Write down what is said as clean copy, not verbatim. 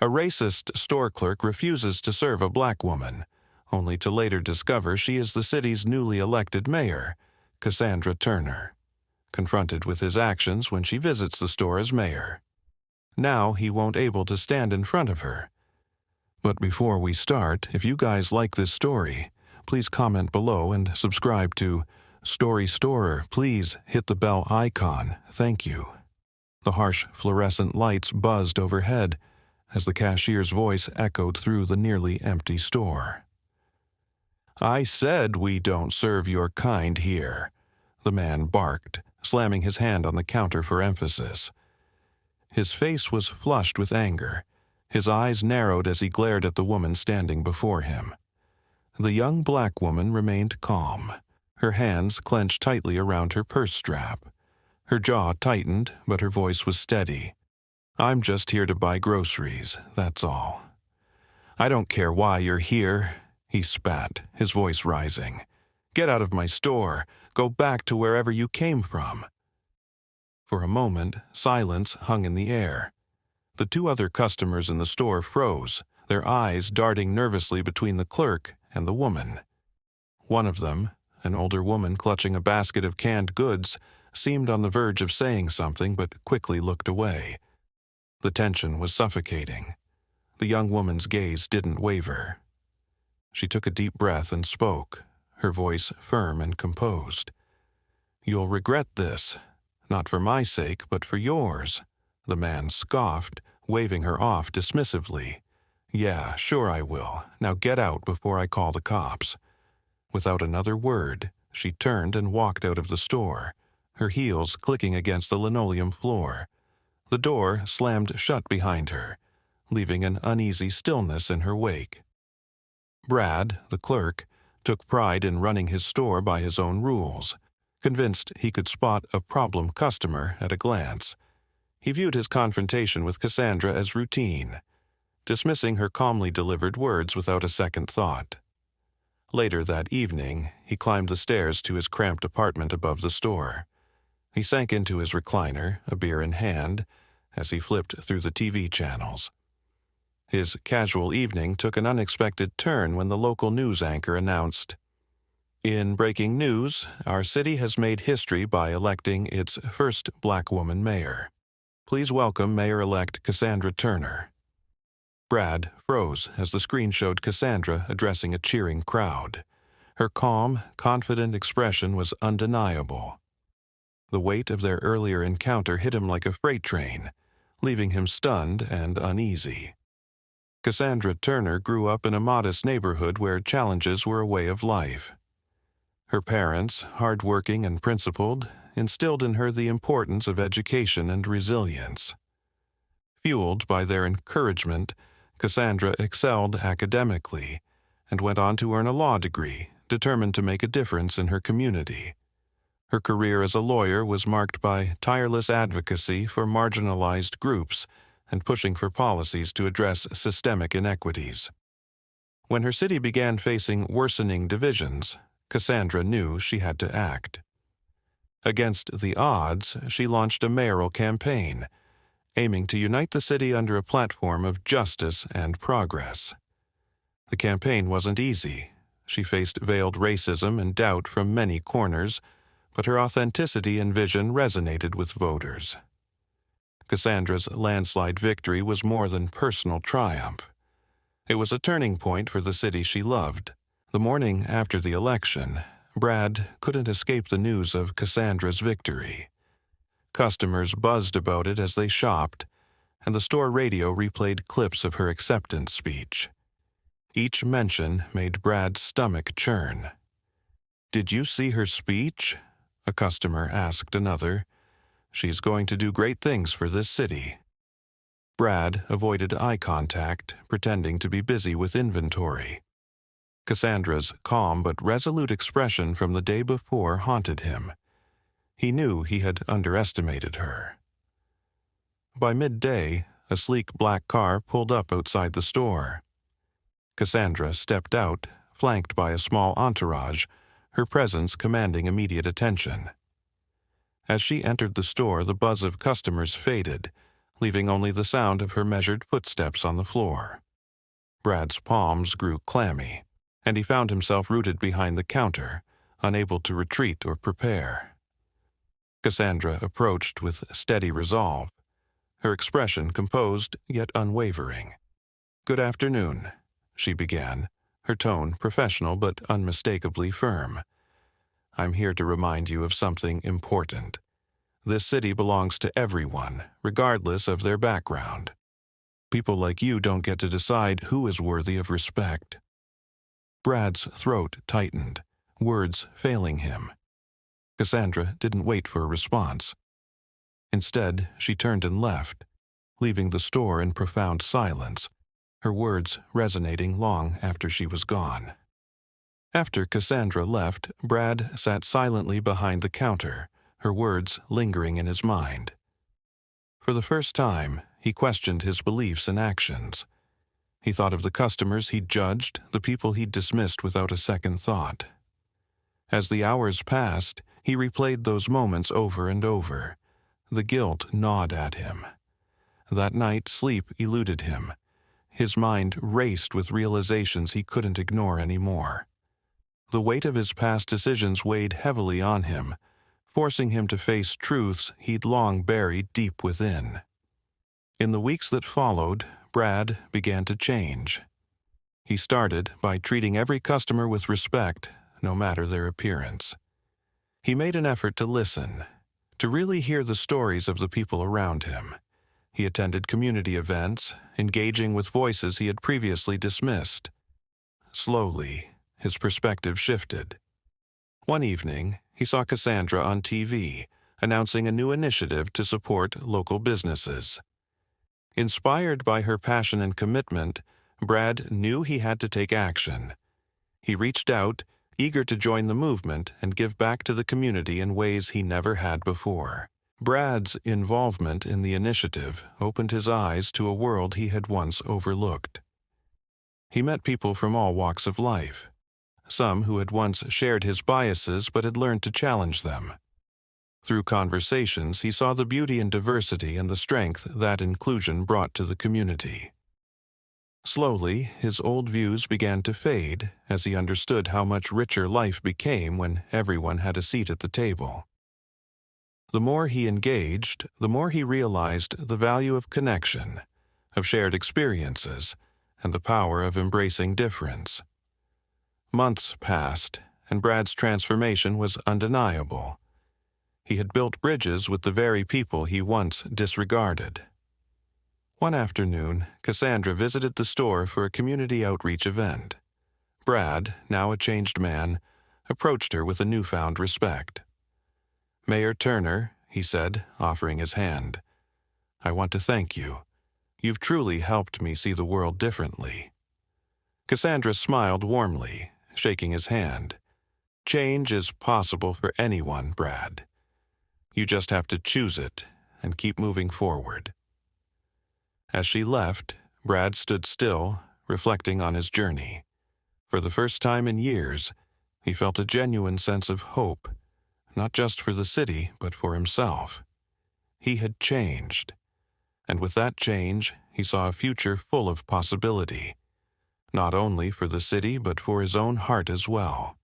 A racist store clerk refuses to serve a black woman, only to later discover she is the city's newly elected mayor, Cassandra Turner, confronted with his actions when she visits the store as mayor. Now he won't able to stand in front of her. But before we start, if you guys like this story, please comment below and subscribe to Story Storer. Please hit the bell icon. Thank you. The harsh fluorescent lights buzzed overhead as the cashier's voice echoed through the nearly empty store. "I said we don't serve your kind here," the man barked, slamming his hand on the counter for emphasis. His face was flushed with anger. His eyes narrowed as he glared at the woman standing before him. The young black woman remained calm, her hands clenched tightly around her purse strap. Her jaw tightened, but her voice was steady. "I'm just here to buy groceries, that's all." "I don't care why you're here," he spat, his voice rising. "Get out of my store. Go back to wherever you came from." For a moment, silence hung in the air. The two other customers in the store froze, their eyes darting nervously between the clerk and the woman. One of them, an older woman clutching a basket of canned goods, seemed on the verge of saying something but quickly looked away. The tension was suffocating. The young woman's gaze didn't waver. She took a deep breath and spoke, her voice firm and composed. "You'll regret this. Not for my sake, but for yours," the man scoffed, waving her off dismissively. "Yeah, sure I will. Now get out before I call the cops." Without another word, she turned and walked out of the store, her heels clicking against the linoleum floor. The door slammed shut behind her, leaving an uneasy stillness in her wake. Brad, the clerk, took pride in running his store by his own rules, convinced he could spot a problem customer at a glance. He viewed his confrontation with Cassandra as routine, dismissing her calmly delivered words without a second thought. Later that evening, he climbed the stairs to his cramped apartment above the store. He sank into his recliner, a beer in hand, as he flipped through the TV channels. His casual evening took an unexpected turn when the local news anchor announced, "In breaking news, our city has made history by electing its first black woman mayor. Please welcome Mayor-elect Cassandra Turner." Brad froze as the screen showed Cassandra addressing a cheering crowd. Her calm, confident expression was undeniable. The weight of their earlier encounter hit him like a freight train, leaving him stunned and uneasy. Cassandra Turner grew up in a modest neighborhood where challenges were a way of life. Her parents, hard-working and principled, instilled in her the importance of education and resilience. Fueled by their encouragement, Cassandra excelled academically and went on to earn a law degree, determined to make a difference in her community. Her career as a lawyer was marked by tireless advocacy for marginalized groups and pushing for policies to address systemic inequities. When her city began facing worsening divisions, Cassandra knew she had to act. Against the odds, she launched a mayoral campaign, aiming to unite the city under a platform of justice and progress. The campaign wasn't easy. She faced veiled racism and doubt from many corners, but her authenticity and vision resonated with voters. Cassandra's landslide victory was more than personal triumph. It was a turning point for the city she loved. The morning after the election, Brad couldn't escape the news of Cassandra's victory. Customers buzzed about it as they shopped, and the store radio replayed clips of her acceptance speech. Each mention made Brad's stomach churn. "Did you see her speech?" a customer asked another. "She's going to do great things for this city." Brad avoided eye contact, pretending to be busy with inventory. Cassandra's calm but resolute expression from the day before haunted him. He knew he had underestimated her. By midday, a sleek black car pulled up outside the store. Cassandra stepped out, flanked by a small entourage, her presence commanding immediate attention. As she entered the store, the buzz of customers faded, leaving only the sound of her measured footsteps on the floor. Brad's palms grew clammy, and he found himself rooted behind the counter, unable to retreat or prepare. Cassandra approached with steady resolve, her expression composed yet unwavering. "Good afternoon," she began, her tone professional but unmistakably firm. "I'm here to remind you of something important. This city belongs to everyone, regardless of their background. People like you don't get to decide who is worthy of respect." Brad's throat tightened, words failing him. Cassandra didn't wait for a response. Instead, she turned and left, leaving the store in profound silence, her words resonating long after she was gone. After Cassandra left, Brad sat silently behind the counter, her words lingering in his mind. For the first time, he questioned his beliefs and actions. He thought of the customers he'd judged, the people he'd dismissed without a second thought. As the hours passed, he replayed those moments over and over. The guilt gnawed at him. That night, sleep eluded him. His mind raced with realizations he couldn't ignore anymore. The weight of his past decisions weighed heavily on him, forcing him to face truths he'd long buried deep within. In the weeks that followed, Brad began to change. He started by treating every customer with respect, no matter their appearance. He made an effort to listen, to really hear the stories of the people around him. He attended community events, engaging with voices he had previously dismissed. Slowly, his perspective shifted. One evening, he saw Cassandra on TV, announcing a new initiative to support local businesses. Inspired by her passion and commitment, Brad knew he had to take action. He reached out, eager to join the movement and give back to the community in ways he never had before. Brad's involvement in the initiative opened his eyes to a world he had once overlooked. He met people from all walks of life, some who had once shared his biases but had learned to challenge them. Through conversations, he saw the beauty in diversity and the strength that inclusion brought to the community. Slowly, his old views began to fade as he understood how much richer life became when everyone had a seat at the table. The more he engaged, the more he realized the value of connection, of shared experiences, and the power of embracing difference. Months passed, and Brad's transformation was undeniable. He had built bridges with the very people he once disregarded. One afternoon, Cassandra visited the store for a community outreach event. Brad, now a changed man, approached her with a newfound respect. "Mayor Turner," he said, offering his hand, "I want to thank you. You've truly helped me see the world differently." Cassandra smiled warmly, shaking his hand. "Change is possible for anyone, Brad. You just have to choose it and keep moving forward." As she left, Brad stood still, reflecting on his journey. For the first time in years, he felt a genuine sense of hope, not just for the city, but for himself. He had changed, and with that change, he saw a future full of possibility, not only for the city but for his own heart as well.